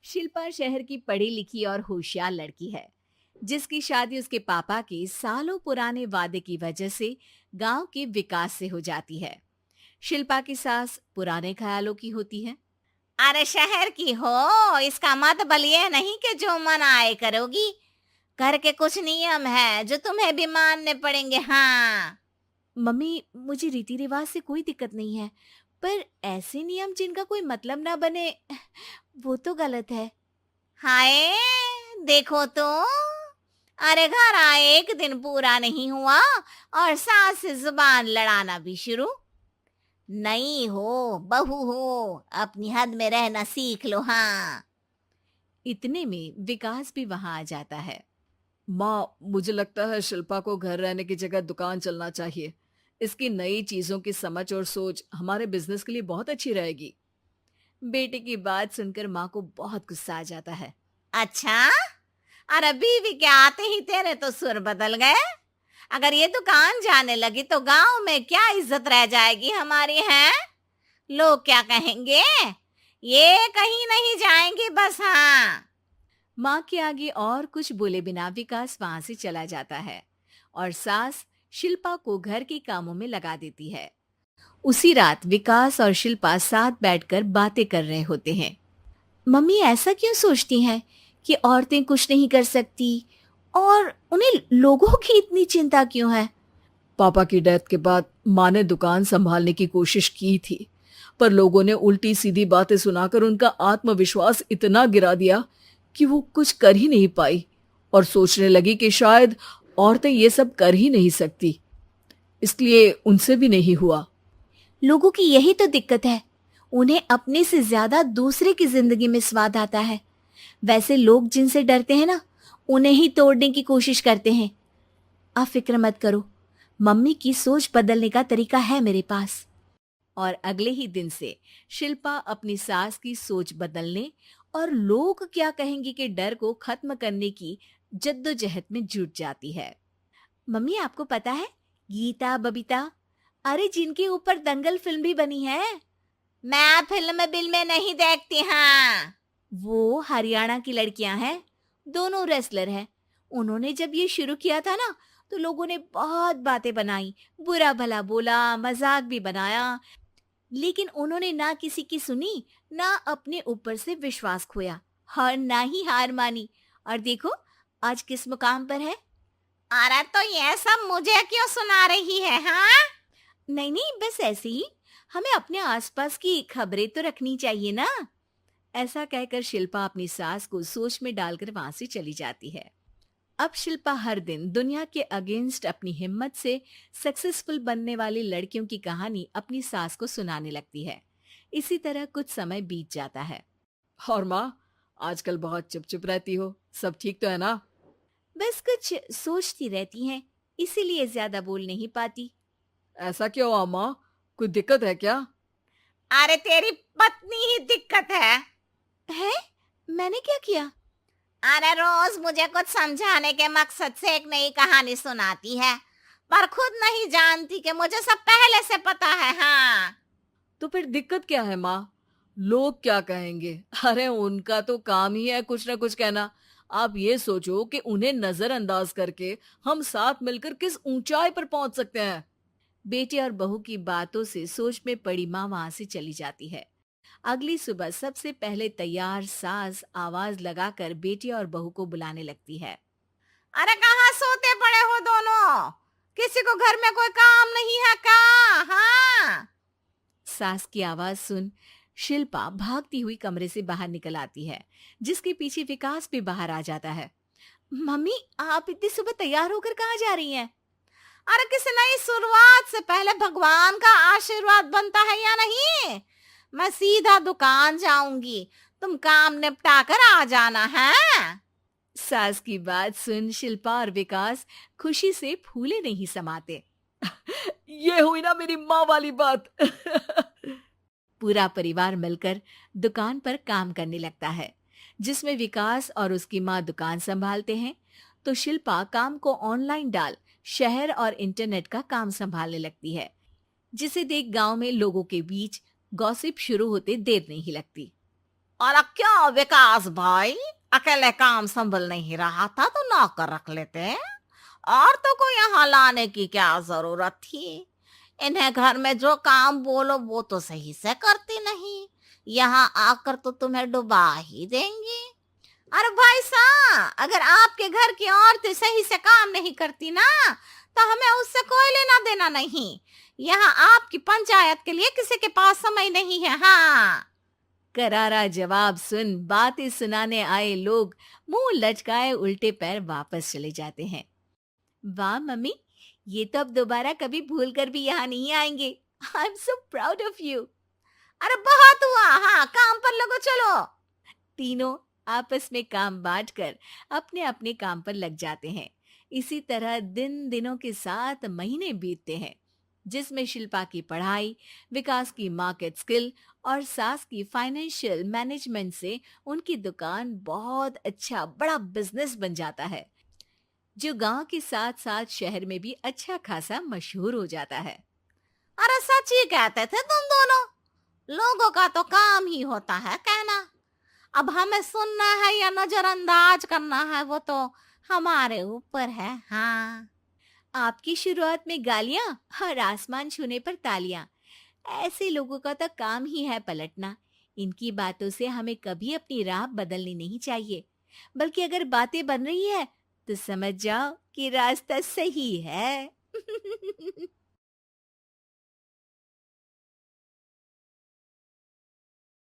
शिल्पा शहर की पढ़ी लिखी और होशियार लड़की है, जिसकी शादी उसके पापा के सालों पुराने वादे की वजह से गांव के विकास से हो जाती है। शिल्पा की सास पुराने ख्यालों की होती है। अरे शहर की हो, इसका मतलब ये नहीं कि जो मन आए करोगी। घर के कुछ नियम है जो तुम्हें भी मानने पड़ेंगे। हाँ। मम्मी, मुझे रीति रिवाज से कोई दिक्कत नहीं है, पर ऐसे नियम जिनका कोई मतलब ना बने, वो तो गलत है। हाय, देखो तो। अरे घर आए एक दिन पूरा नहीं हुआ और सास से जुबान लड़ाना भी शुरू। नहीं हो, बहू हो, अपनी हद में रहना सीख लो। हाँ। इतने में विकास भी वहां आ जाता है। माँ, मुझे लगता है शिल्पा को घर रहने की जगह दुकान चलना चाहिए। इसकी नई चीजों की समझ और सोच हमारे बिजनेस के लिए बहुत अच्छी रहेगी। बेटे की बात सुनकर माँ को बहुत गुस्सा आ जाता है। अच्छा, अरे बीवी के आते ही तेरे तो सुर बदल गए। अगर ये दुकान जाने लगी तो गांव में क्या इज्जत रह जाएगी हमारी है। लोग क्या कहेंगे। ये कहीं नहीं जाएंगी बस। हाँ। माँ के आगे और कुछ बोले बिना विकास वहां से चला जाता है और सास शिल्पा को घर के कामों में लगा देती है। उसी रात विकास और शिल्पा साथ बैठकर बातें कर रहे होते हैं। मम्मी ऐसा क्यों सोचती हैं कि औरतें कुछ नहीं कर सकती, और उन्हें लोगों की इतनी चिंता क्यों है? पापा की डेथ के बाद माँ ने दुकान संभालने की कोशिश की थी, पर लोगों ने उल्टी सीधी बातें सुनाकर उनका आत्मविश्वास इतना गिरा दिया कि वो कुछ कर ही नहीं पाई और सोचने लगी कि शायद औरतें ये सब कर ही नहीं सकती। इसलिए उनसे भी नहीं हुआ। लोगों की यही तो दिक्कत है, उन्हें अपने से ज्यादा दूसरे की जिंदगी में स्वाद आता है। वैसे लोग जिनसे डरते हैं ना, उन्हें ही तोड़ने की कोशिश करते हैं। आप फिक्र मत करो, मम्मी की सोच बदलने का तरीका है मेरे पास। और अगले ही दिन से शिल्पा अपनी सास की सोच बदलने और लोग क्या कहेंगे के डर को खत्म करने की जद्दोजहद में जुट जाती है। मम्मी, आपको पता है, गीता बबीता, अरे जिनके ऊपर दंगल फिल्म भी बनी है, मैं फिल्म बिल में नहीं देखती। हाँ। वो हरियाणा की लड़कियां हैं। दोनों रेसलर हैं। उन्होंने जब ये शुरू किया था ना, तो लोगों ने बहुत बातें बनाई, बुरा भला बोला, मजाक भी बनाया, लेकिन उन्होंने ना किसी की सुनी, ना अपने ऊपर से विश्वास खोया और ना ही हार मानी। और देखो आज किस मुकाम पर है। अरे तो ये सब मुझे क्यों सुना रही है। हाँ। नहीं नहीं, बस ऐसे ही, हमें अपने आसपास की खबरें तो रखनी चाहिए ना। ऐसा कहकर शिल्पा अपनी सास को सोच में डालकर वहां से चली जाती है। अब शिल्पा हर दिन दुनिया के अगेंस्ट अपनी हिम्मत से सक्सेसफुल बनने वाली लड़कियों की कहानी अपनी सास को सुनाने लगती है। इसी तरह कुछ समय बीत जाता है। और माँ, आजकल बहुत चुप चुप रहती हो, सब ठीक तो है ना? बस कुछ सोचती रहती हैं, इसीलिए ज्यादा बोल नहीं पाती। ऐसा क्यों हुआ माँ? कोई दिक्कत है क्या? अरे तेरी पत्नी ही दिक्कत है। है? मैंने क्या किया? अरे रोज मुझे कुछ समझाने के मकसद से एक नई कहानी सुनाती है, पर खुद नहीं जानती कि मुझे सब पहले से पता है। हाँ। तो फिर दिक्कत क्या है माँ? लोग क्या कहेंगे? अरे उनका तो काम ही है कुछ ना कुछ कहना। आप ये सोचो कि उन्हें नजरअंदाज करके हम साथ मिलकर किस ऊंचाई पर पहुंच सकते हैं। बेटे और बहू की बातों से सोच में पड़ी माँ वहां से चली जाती है। अगली सुबह सबसे पहले तैयार सास आवाज लगाकर बेटे और बहू को बुलाने लगती है। अरे कहाँ सोते पड़े हो दोनों? किसी को घर में कोई काम नहीं है का? हाँ। सास की आवाज सुन शिल्पा भागती हुई कमरे से बाहर निकल आती है, जिसके पीछे विकास भी बाहर आ जाता है। मम्मी, आप इतनी सुबह तैयार होकर कहाँ जा रही हैं? अरे किसी नई शुरुआत से पहले भगवान का आशीर्वाद बनता है या नहीं? मैं सीधा दुकान जाऊंगी, तुम काम निपटा कर आ जाना है। सास की बात सुन शिल्पा और विकास खुशी से फूले नहीं समाते। ये हुई ना मेरी माँ वाली बात। पूरा परिवार मिलकर दुकान पर काम करने लगता है, जिसमें विकास और उसकी माँ दुकान संभालते हैं, तो शिल्पा काम को ऑनलाइन डाल शहर और इंटरनेट का काम संभालने लगती है, जिसे देख गांव में लोगों के बीच गॉसिप शुरू होते देर नहीं लगती। और क्या विकास भाई, अकेले काम संभल नहीं रहा था तो नौकर रख लेते। औरतों को यहाँ लाने की क्या जरूरत थी? इन्हें घर में जो काम बोलो वो तो सही से करती नहीं, यहाँ आकर तो तुम्हें डुबा ही देंगी। अरे भाई साहब, अगर आपके घर की औरतें सही से काम नहीं करती ना, तो हमें उससे कोई लेना देना नहीं। यहाँ आपकी पंचायत के लिए किसी के पास समय नहीं है। हाँ, करारा जवाब सुन बातें सुनाने आए लोग मुंह लटकाए उल्टे पैर वापस चले जाते हैं। वाह मम्मी, ये तो अब दोबारा कभी भूल कर भी यहाँ नहीं आएंगे। I am so proud of you. अरे बहुत हुआ, हाँ काम पर लगो चलो। तीनों आपस में काम बांटकर अपने अपने काम पर लग जाते हैं। इसी तरह दिन दिनों के साथ महीने बीतते हैं, जिसमें शिल्पा की पढ़ाई, विकास की मार्केट स्किल और सास की फाइनेंशियल मैनेजमेंट से उनकी दुकान बहुत अच्छा बड़ा बिजनेस बन जाता है, जो गांव के साथ साथ शहर में भी अच्छा खासा मशहूर हो जाता है। अरे सच ही कहते थे तुम दोनों, लोगों का तो काम ही होता है कहना। अब हमें सुनना है या नजरअंदाज करना है वो तो हमारे ऊपर है। हाँ, आपकी शुरुआत में गालियां और आसमान छूने पर तालियां, ऐसे लोगों का तो काम ही है पलटना। इनकी बातों से हमें कभी अपनी राह बदलनी नहीं चाहिए, बल्कि अगर बातें बन रही है तो समझ जाओ कि रास्ता सही है।